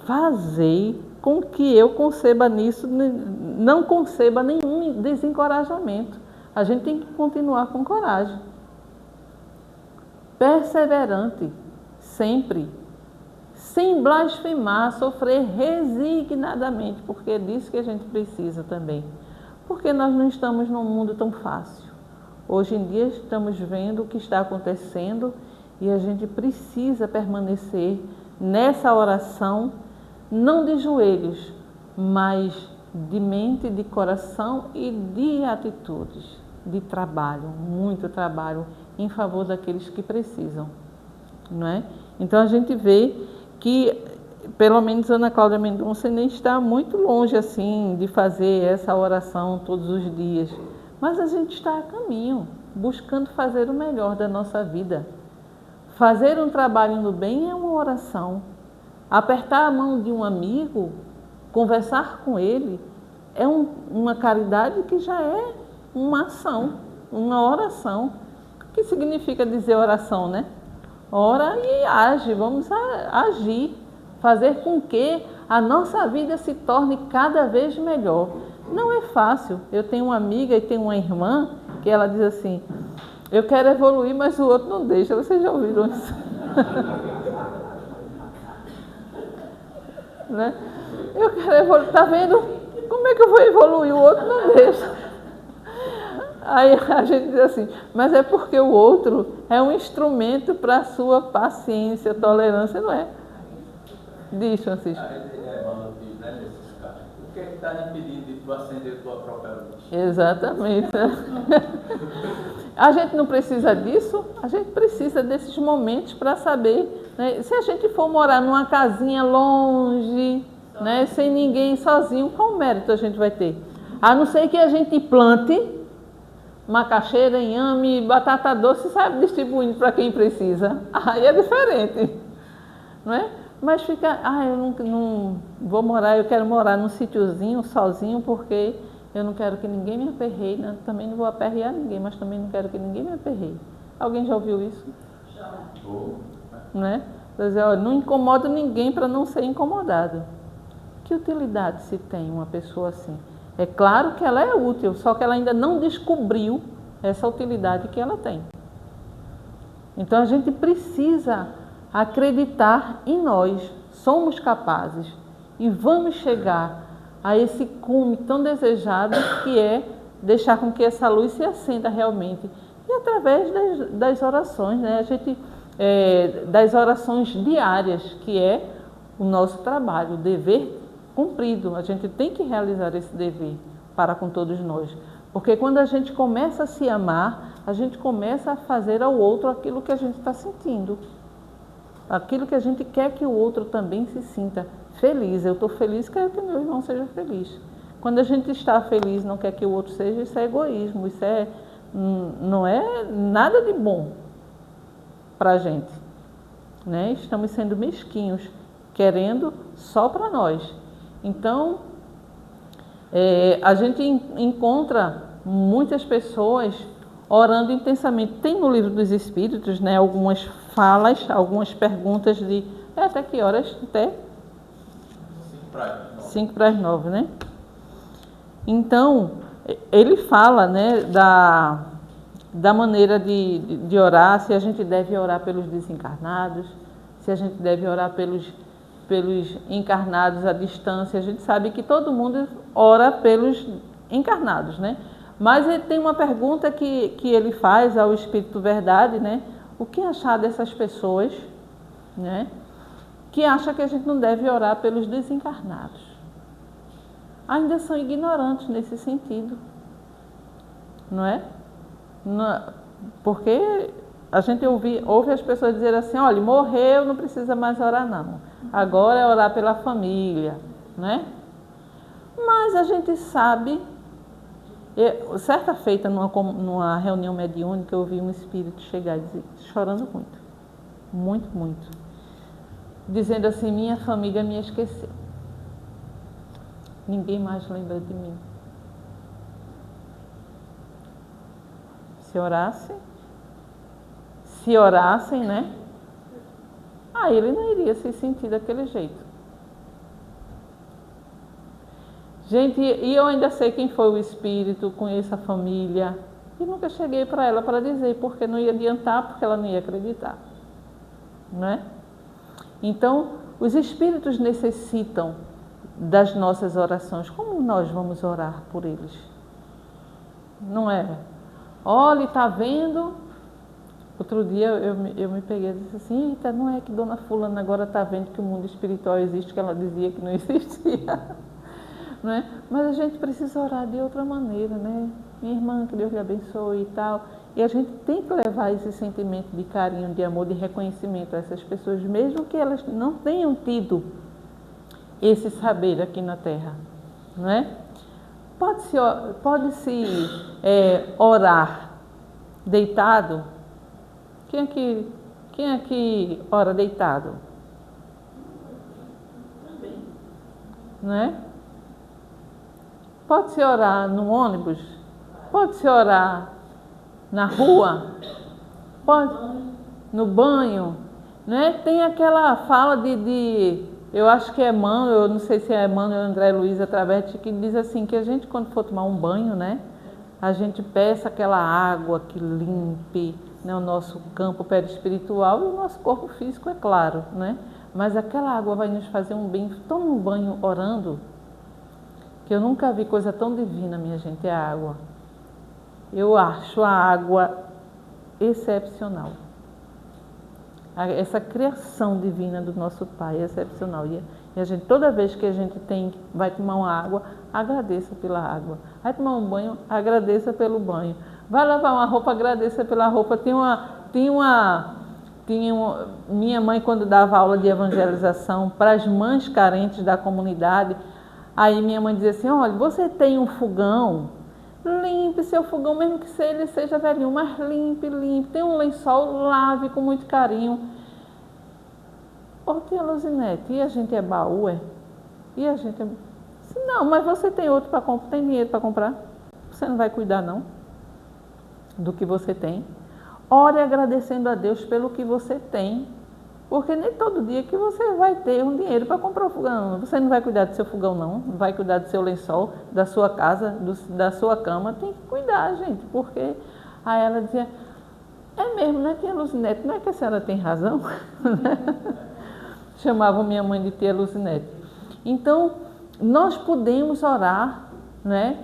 fazei com que eu conceba nisso, não conceba nenhum desencorajamento. A gente tem que continuar com coragem. Perseverante, sempre. Sem blasfemar, sofrer resignadamente, porque é disso que a gente precisa também. Porque nós não estamos num mundo tão fácil. Hoje em dia estamos vendo o que está acontecendo e a gente precisa permanecer nessa oração, não de joelhos, mas de mente, de coração e de atitudes, de trabalho, muito trabalho em favor daqueles que precisam, não é? Então a gente vê que, pelo menos Ana Cláudia Mendonça nem está muito longe assim de fazer essa oração todos os dias, mas a gente está a caminho, buscando fazer o melhor da nossa vida. Fazer um trabalho no bem é uma oração. Apertar a mão de um amigo, conversar com ele, é uma caridade que já é uma ação, uma oração. O que significa dizer oração, né? Ora e age, vamos agir, fazer com que a nossa vida se torne cada vez melhor. Não é fácil. Eu tenho uma amiga e tenho uma irmã que ela diz assim: eu quero evoluir, mas o outro não deixa. Vocês já ouviram isso? Né? Eu quero evoluir, tá vendo? Como é que eu vou evoluir? O outro não deixa. Aí a gente diz assim, mas é porque o outro é um instrumento para a sua paciência, tolerância, não é? Diz, Francisco. O que é que está impedindo de tu acender tua própria luz? Exatamente. A gente não precisa disso, a gente precisa desses momentos para saber, né? Se a gente for morar numa casinha longe, né, sem ninguém, sozinho, qual mérito a gente vai ter? A não ser que a gente plante macaxeira, inhame, batata doce, sabe, distribuindo para quem precisa. Aí é diferente, não é? Mas fica, eu não vou morar, eu quero morar num sítiozinho, sozinho, porque eu não quero que ninguém me aperreie, né? Também não vou aperrear ninguém, mas também não quero que ninguém me aperreie. Alguém já ouviu isso? Já. Não é? Quer dizer, olha, não incomodo ninguém para não ser incomodado. Que utilidade se tem uma pessoa assim? É claro que ela é útil, só que ela ainda não descobriu essa utilidade que ela tem. Então a gente precisa acreditar em nós, somos capazes e vamos chegar a esse cume tão desejado que é deixar com que essa luz se acenda realmente. E através das orações, né? A gente, das orações diárias, que é o nosso trabalho, o dever cumprido. A gente tem que realizar esse dever para com todos nós. Porque quando a gente começa a se amar, a gente começa a fazer ao outro aquilo que a gente está sentindo. Aquilo que a gente quer que o outro também se sinta feliz. Eu estou feliz, quero que meu irmão seja feliz. Quando a gente está feliz, não quer que o outro seja, isso é egoísmo, isso não é nada de bom para a gente, né? Estamos sendo mesquinhos, querendo só para nós. Então, a gente encontra muitas pessoas orando intensamente. Tem no Livro dos Espíritos, né, algumas falas, algumas perguntas de... até que horas? Até? 5 para as 9, né? Então, ele fala, né, da maneira de orar, se a gente deve orar pelos desencarnados, se a gente deve orar pelos encarnados à distância. A gente sabe que todo mundo ora pelos encarnados, né? Mas ele tem uma pergunta que ele faz ao Espírito Verdade, né? O que achar dessas pessoas, né, que acham que a gente não deve orar pelos desencarnados? Ainda são ignorantes nesse sentido, não é? Porque a gente ouve as pessoas dizer assim, olha, morreu, não precisa mais orar não. Agora é orar pela família, né? Mas a gente sabe, certa feita numa reunião mediúnica, eu ouvi um espírito chegar chorando muito, muito, muito, dizendo assim, minha família me esqueceu. Ninguém mais lembra de mim. Se orassem, né? Aí ele não iria se sentir daquele jeito. Gente, e eu ainda sei quem foi o espírito, conheço a família, e nunca cheguei para ela para dizer, porque não ia adiantar, porque ela não ia acreditar, não é? Então, os espíritos necessitam das nossas orações. Como nós vamos orar por eles? Não é? Olha, está vendo? Outro dia eu me peguei e disse assim, eita, não é que Dona Fulana agora está vendo que o mundo espiritual existe, que ela dizia que não existia. Não é? Mas a gente precisa orar de outra maneira, né? Minha irmã, que Deus lhe abençoe e tal. E a gente tem que levar esse sentimento de carinho, de amor, de reconhecimento a essas pessoas, mesmo que elas não tenham tido esse saber aqui na Terra, não é? Pode-se orar deitado? Quem aqui ora deitado? Não é? Pode-se orar no ônibus? Pode-se orar na rua? Pode? No banho? Não é? Tem aquela fala eu acho que é Emmanuel, eu não sei se é Emmanuel ou André Luiz através, que diz assim, que a gente quando for tomar um banho, né, a gente peça aquela água que limpe, né, o nosso campo perispiritual e o nosso corpo físico, é claro, né? Mas aquela água vai nos fazer um bem. Toma um banho orando, que eu nunca vi coisa tão divina, minha gente, é a água. Eu acho a água excepcional. Essa criação divina do nosso Pai é excepcional. E a gente, toda vez que a gente vai tomar uma água, agradeça pela água. Vai tomar um banho, agradeça pelo banho. Vai lavar uma roupa, agradeça pela roupa. Minha mãe, quando dava aula de evangelização para as mães carentes da comunidade, aí minha mãe dizia assim, olha, você tem um fogão, limpe seu fogão, mesmo que ele seja velhinho, mas limpe. Tem um lençol, lave com muito carinho. Ô, tia Luzinete, e a gente é baú, é? E a gente é... Não, mas você tem outro para comprar, tem dinheiro para comprar? Você não vai cuidar, não? Do que você tem? Ore agradecendo a Deus pelo que você tem. Porque nem todo dia que você vai ter um dinheiro para comprar o fogão. Você não vai cuidar do seu fogão, não. Não vai cuidar do seu lençol, da sua casa, da sua cama. Tem que cuidar, gente. Porque aí ela dizia, é mesmo, né, tia Luzinete? Não é que a senhora tem razão? Chamavam minha mãe de tia Luzinete. Então, nós podemos orar, né?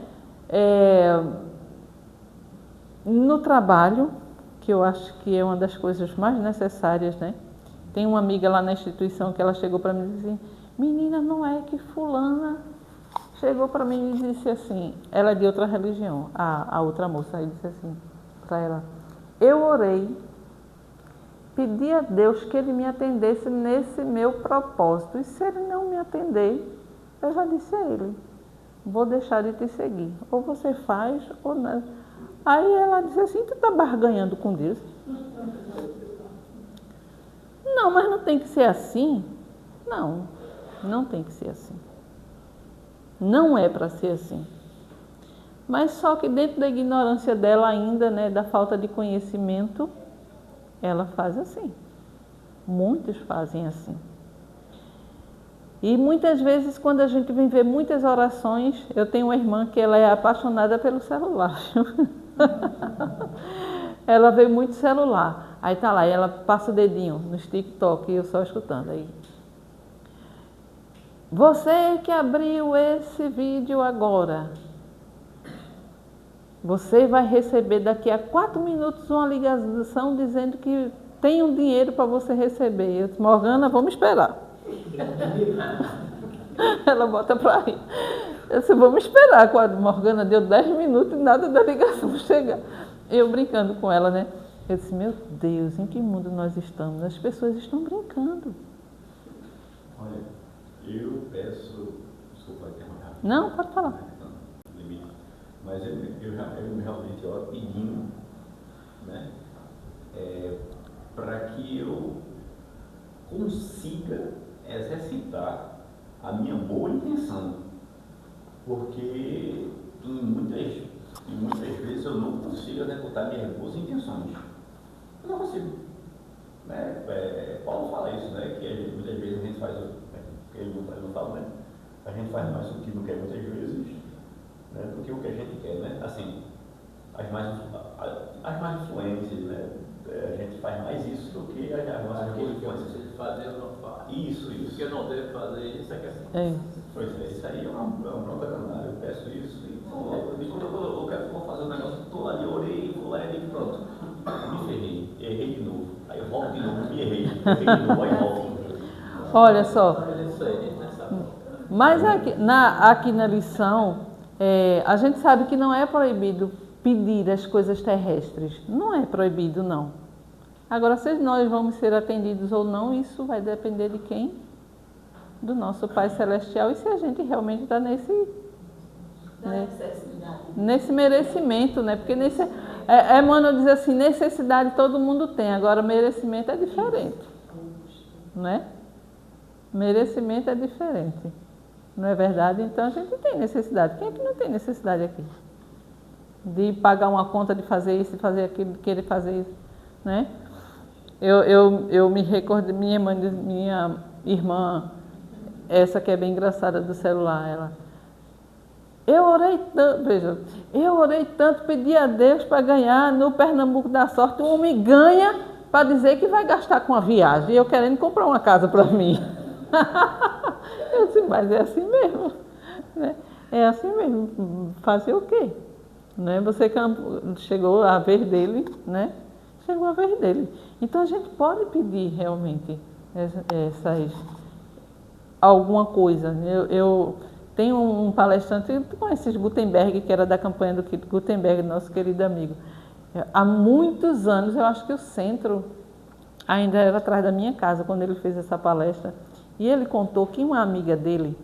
No trabalho, que eu acho que é uma das coisas mais necessárias, né? Tem uma amiga lá na instituição que ela chegou para mim e disse assim, menina, não é que fulana chegou para mim e disse assim, ela é de outra religião, a outra moça, aí disse assim para ela, eu orei, pedi a Deus que Ele me atendesse nesse meu propósito, e se Ele não me atender, eu já disse a Ele, vou deixar de te seguir. Ou você faz, ou não. Aí ela disse assim, tu está barganhando com Deus? Não, mas não tem que ser assim. Não, não tem que ser assim. Não é para ser assim. Mas só que dentro da ignorância dela ainda, né, da falta de conhecimento, ela faz assim. Muitos fazem assim. E muitas vezes, quando a gente vem ver muitas orações, eu tenho uma irmã que ela é apaixonada pelo celular. Ela vê muito celular. Aí tá lá, e ela passa o dedinho nos TikTok e eu só escutando aí. Você que abriu esse vídeo agora, você vai receber daqui a 4 minutos uma ligação dizendo que tem um dinheiro para você receber. Eu disse, Morgana, vamos esperar. Ela bota para aí. Eu disse, vamos esperar. Quando Morgana deu 10 minutos e nada da ligação chegar. Eu brincando com ela, né? Eu disse, meu Deus, em que mundo nós estamos? As pessoas estão brincando. Olha, eu peço, desculpa interromper. Não, pode falar. Mas eu realmente pedindo, né, para que eu consiga exercitar a minha boa intenção, porque em muitas vezes eu não consigo executar minhas boas intenções. Eu não consigo. Né? Paulo fala isso, né? Que muitas vezes a gente faz, ele não fala, né? A gente faz mais o que não quer muitas vezes, né, do que o que a gente quer, né? Assim, as mais influências, né? A gente faz mais isso do que as nossas boas influências. Fazer ou não fazer. Isso. O que eu não devo fazer, isso é que Pois é, isso aí é uma bronca danada. Eu peço isso e quando eu quero vou fazer um negócio, estou ali, orei, vou lá e pronto. Me ferrei, errei de novo. Aí eu volto de novo, me errei de novo, aí volto. Olha só. Mas aqui na lição, a gente sabe que não é proibido pedir as coisas terrestres. Não é proibido, não. Agora, se nós vamos ser atendidos ou não, isso vai depender de quem? Do nosso Pai Celestial. E se a gente realmente está nesse merecimento, né? Porque Emmanuel diz assim, necessidade todo mundo tem, agora merecimento é diferente. Né? Merecimento é diferente. Não é verdade? Então a gente tem necessidade. Quem é que não tem necessidade aqui? De pagar uma conta, de fazer isso, de fazer aquilo, de querer fazer isso, né? Eu me recordo, minha irmã, essa que é bem engraçada do celular, eu orei tanto, pedi a Deus para ganhar no Pernambuco da Sorte, o homem ganha para dizer que vai gastar com a viagem, e eu querendo comprar uma casa para mim. Eu disse, mas é assim mesmo, né? É assim mesmo, fazer o quê? Né? Você chegou a vez dele, né? Chegou a vez dele. Então a gente pode pedir realmente alguma coisa. Eu tenho um palestrante, tu conheces Gutenberg, que era da campanha do Gutenberg, nosso querido amigo. Há muitos anos, eu acho que o centro ainda era atrás da minha casa, quando ele fez essa palestra. E ele contou que uma amiga dele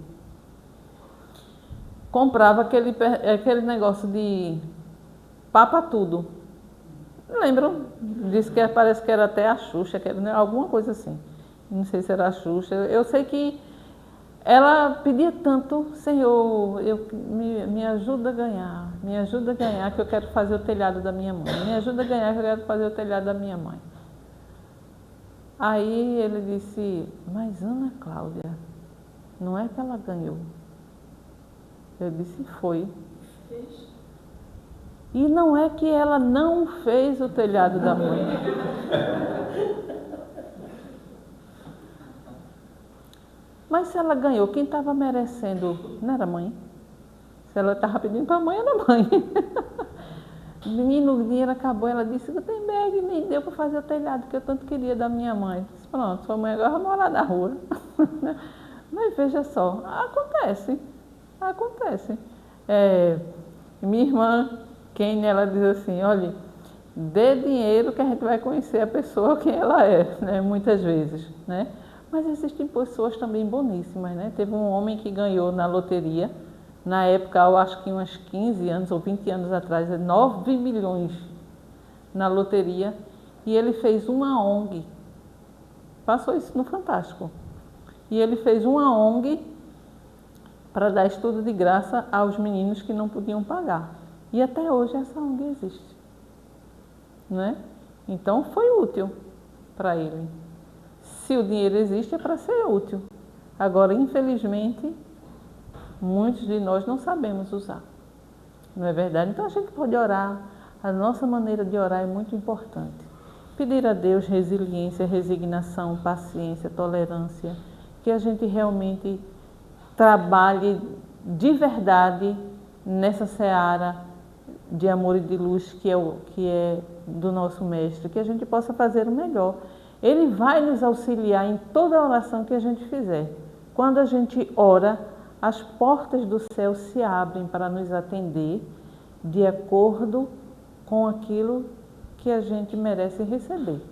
comprava aquele negócio de papa tudo. Lembram? Disse que parece que era até a Xuxa, alguma coisa assim. Não sei se era a Xuxa. Eu sei que ela pedia tanto, Senhor, me ajuda a ganhar, que eu quero fazer o telhado da minha mãe. Me ajuda a ganhar, que eu quero fazer o telhado da minha mãe. Aí ele disse, mas Ana Cláudia, não é que ela ganhou? Eu disse, foi. E não é que ela não fez o telhado da mãe. Mas se ela ganhou, quem estava merecendo não era a mãe? Se ela estava pedindo para a mãe, era a mãe. Menino, o dinheiro acabou, ela disse, Gutenberg, nem deu para fazer o telhado que eu tanto queria da minha mãe. Disse, pronto, sua mãe agora vai morar na rua. Mas veja só, acontece. Minha irmã, Kenny, ela diz assim, olha, dê dinheiro que a gente vai conhecer a pessoa quem ela é, né? Muitas vezes, né? Mas existem pessoas também boníssimas, né? Teve um homem que ganhou na loteria, Na época, eu acho que uns 15 anos ou 20 anos atrás, 9 milhões na loteria, e ele fez uma ONG. Passou isso no Fantástico. E ele fez uma ONG para dar estudo de graça aos meninos que não podiam pagar. E até hoje essa ONG existe. Né? Então foi útil para ele. Se o dinheiro existe, é para ser útil. Agora, infelizmente, muitos de nós não sabemos usar. Não é verdade? Então a gente pode orar. A nossa maneira de orar é muito importante. Pedir a Deus resiliência, resignação, paciência, tolerância, que a gente realmente trabalhe de verdade nessa seara de amor e de luz que é do nosso Mestre, que a gente possa fazer o melhor. Ele vai nos auxiliar em toda a oração que a gente fizer. Quando a gente ora, as portas do céu se abrem para nos atender de acordo com aquilo que a gente merece receber,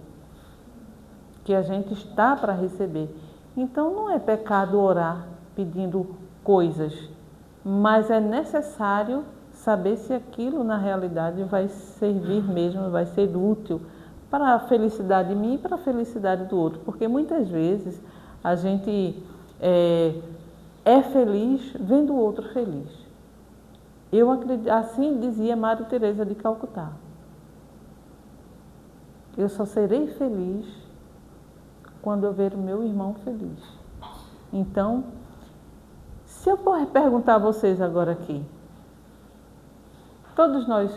que a gente está para receber. Então não é pecado orar pedindo coisas, mas é necessário saber se aquilo na realidade vai servir mesmo, vai ser útil para a felicidade de mim e para a felicidade do outro, porque muitas vezes a gente é feliz vendo o outro feliz. Eu acredito, assim dizia Maria Teresa de Calcutá. Eu só serei feliz quando eu ver o meu irmão feliz. Então, se eu perguntar a vocês agora aqui, todos nós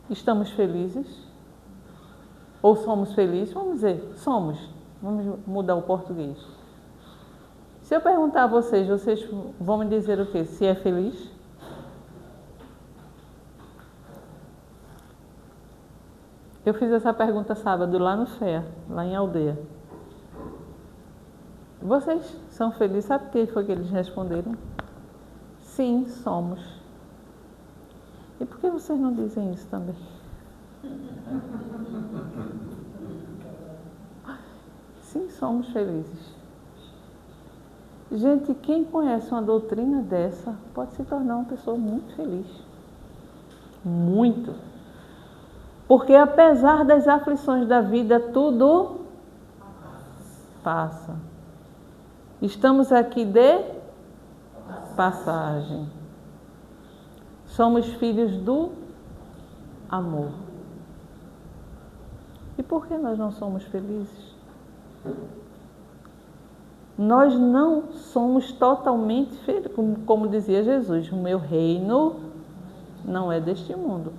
estamos felizes? Ou somos felizes? Vamos dizer, somos. Vamos mudar o português. Se eu perguntar a vocês, vocês vão me dizer o quê? Se é feliz? Eu fiz essa pergunta sábado lá no FEA, lá em Aldeia. Vocês são felizes? Sabe o que foi que eles responderam? Sim, somos. E por que vocês não dizem isso também? Sim, somos felizes. Gente, quem conhece uma doutrina dessa pode se tornar uma pessoa muito feliz. Muito. Porque apesar das aflições da vida, tudo passa. Estamos aqui de passagem. Somos filhos do amor. E por que nós não somos felizes? Nós não somos totalmente felizes, como dizia Jesus, o meu reino não é deste mundo.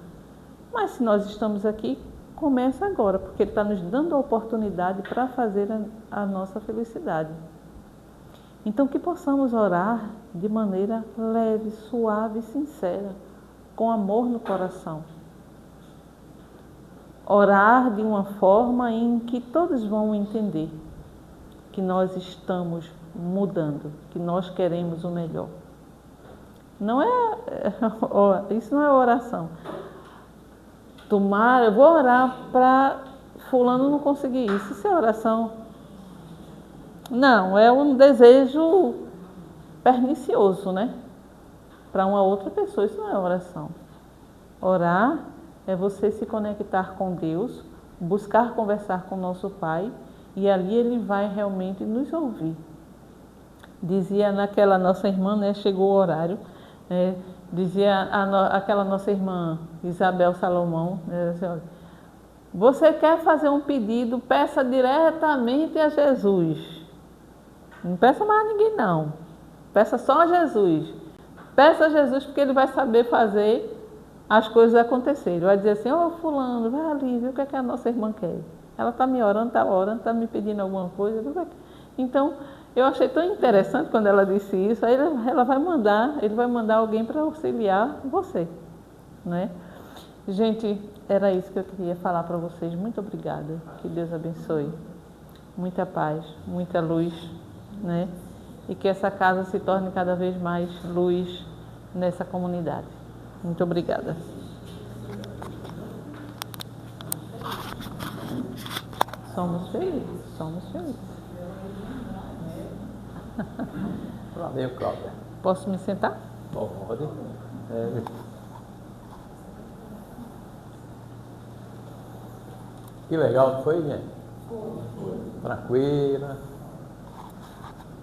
Mas se nós estamos aqui, começa agora, porque Ele está nos dando a oportunidade para fazer a nossa felicidade. Então, que possamos orar de maneira leve, suave e sincera, com amor no coração. Orar de uma forma em que todos vão entender que nós estamos mudando, que nós queremos o melhor. Não é, isso não é oração. Eu vou orar para fulano não conseguir isso. Isso é oração? Não, é um desejo pernicioso, né? Para uma outra pessoa, isso não é oração. Orar é você se conectar com Deus, buscar conversar com nosso Pai, e ali Ele vai realmente nos ouvir. Dizia naquela nossa irmã, né, chegou o horário, dizia aquela nossa irmã Isabel Salomão, assim, olha, você quer fazer um pedido, peça diretamente a Jesus. Não peça mais a ninguém não, peça só a Jesus. Peça a Jesus porque Ele vai saber fazer as coisas acontecerem. Vai dizer assim, fulano, vai ali, vê o que é que a nossa irmã quer. Ela está me orando, está me pedindo alguma coisa. Então, eu achei tão interessante quando ela disse isso, aí ele vai mandar alguém para auxiliar você, né? Gente, era isso que eu queria falar para vocês. Muito obrigada, que Deus abençoe. Muita paz, muita luz, né? E que essa casa se torne cada vez mais luz nessa comunidade. Muito obrigada. Somos felizes, somos felizes. Valeu, Cláudia. Posso me sentar? Pode. Que legal, não foi, gente? Tranquila,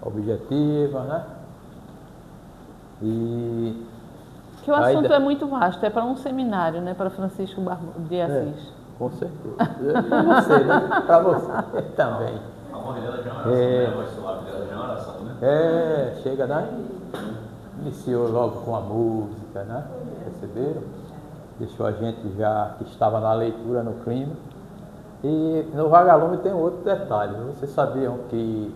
objetiva, né? E Que o assunto é muito vasto, é para um seminário, né? Para Francisco de Assis. com certeza. Para você, né? Para você também. A morte dela já é uma oração, né? A voz suave dela já é uma oração, né? Chega, né? Iniciou logo com a música, né? Perceberam? Deixou a gente já que estava na leitura, no clima. E no Vagalume tem outro detalhe. Vocês sabiam que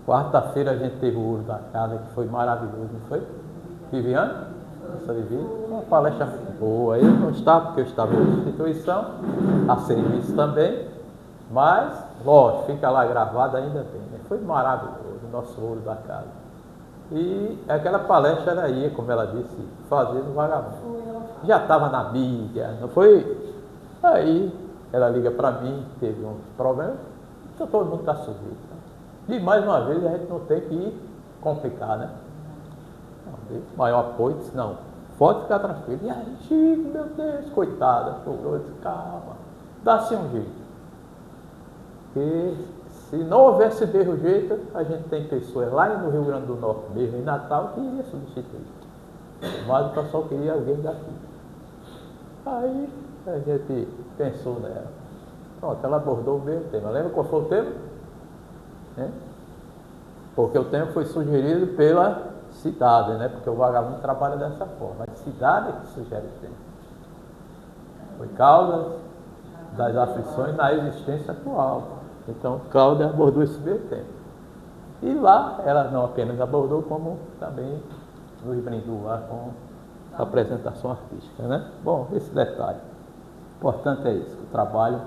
quarta-feira a gente teve o Ouro da Casa, que foi maravilhoso, não foi? Viviane? Uma palestra boa. Eu não estava, porque eu estava em instituição, a serviço também, mas, lógico, fica lá gravado ainda bem. Né? Foi maravilhoso o nosso Ouro da Casa. E aquela palestra ela ia, como ela disse, fazer no Vagalume. Já estava na mídia, não foi? Aí ela liga para mim, teve uns problemas, então todo mundo está sujeito. E mais uma vez a gente não tem que complicar, né? O maior apoio disse, não, pode ficar tranquilo. E aí, Chico, meu Deus, coitada, chorou, disse, calma, dá-se um jeito. Porque se não houvesse mesmo jeito, a gente tem pessoas lá no Rio Grande do Norte mesmo, em Natal, que iria substituir. Mas o pessoal queria alguém daqui. Aí a gente pensou nela. Pronto, ela abordou o mesmo tema. Lembra qual foi o tema? Porque o tema foi sugerido pela cidade, né? Porque o Vagalume trabalha dessa forma. A cidade é que sugere o tema. Foi causa das aflições na existência atual. Então, Cláudia abordou esse mesmo tema. E lá, ela não apenas abordou, como também nos brindou lá com a apresentação artística, né? Bom, esse detalhe. O importante é isso, o trabalho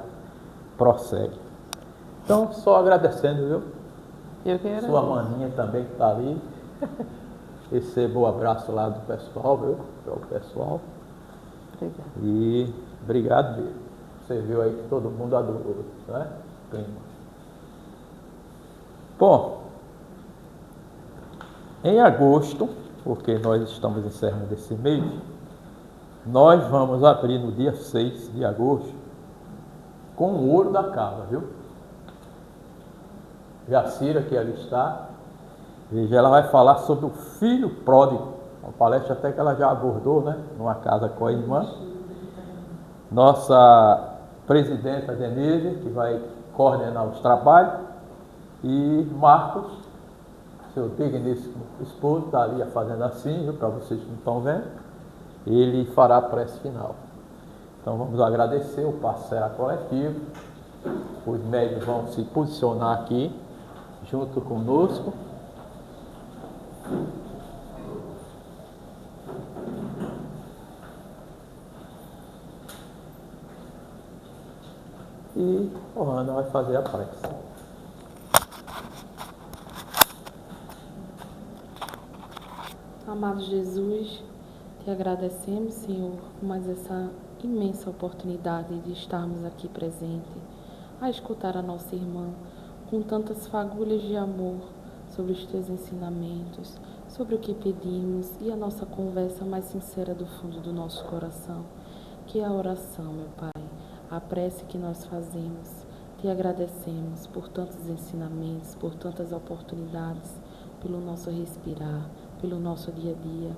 prossegue. Então, só agradecendo, viu? Eu quero. Sua maninha também que está ali. Receba o abraço lá do pessoal, viu? O pessoal. Obrigada. E obrigado mesmo. Você viu aí que todo mundo adorou, né? Prima. Bom, em agosto, porque nós estamos encerrando esse mês, nós vamos abrir no dia 6 de agosto com o Ouro da Casa, viu? Jacira, que ali está, veja, ela vai falar sobre o filho pródigo, uma palestra até que ela já abordou, né? Numa casa com a irmã. Nossa presidenta Denise, que vai coordenar os trabalhos, e Marcos, seu digníssimo esposo, está ali fazendo assim, viu, para vocês que não estão vendo, ele fará a prece final. Então vamos agradecer o parceiro coletivo, os médios vão se posicionar aqui, junto conosco. E o Ana vai fazer a prece. Amado Jesus, te agradecemos, Senhor, por mais essa imensa oportunidade de estarmos aqui presentes, a escutar a nossa irmã com tantas fagulhas de amor sobre os teus ensinamentos, sobre o que pedimos e a nossa conversa mais sincera do fundo do nosso coração, que é a oração, meu Pai, a prece que nós fazemos. Te agradecemos por tantos ensinamentos, por tantas oportunidades, pelo nosso respirar, pelo nosso dia a dia.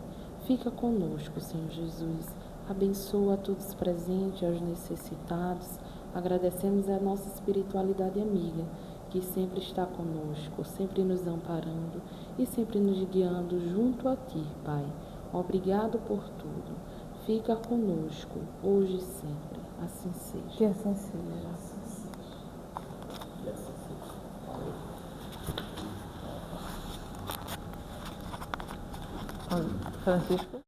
Fica conosco, Senhor Jesus. Abençoa a todos presentes, aos necessitados. Agradecemos a nossa espiritualidade amiga, que sempre está conosco, sempre nos amparando e sempre nos guiando junto a Ti, Pai. Obrigado por tudo. Fica conosco, hoje e sempre. Assim seja. Que assim seja. Francisco?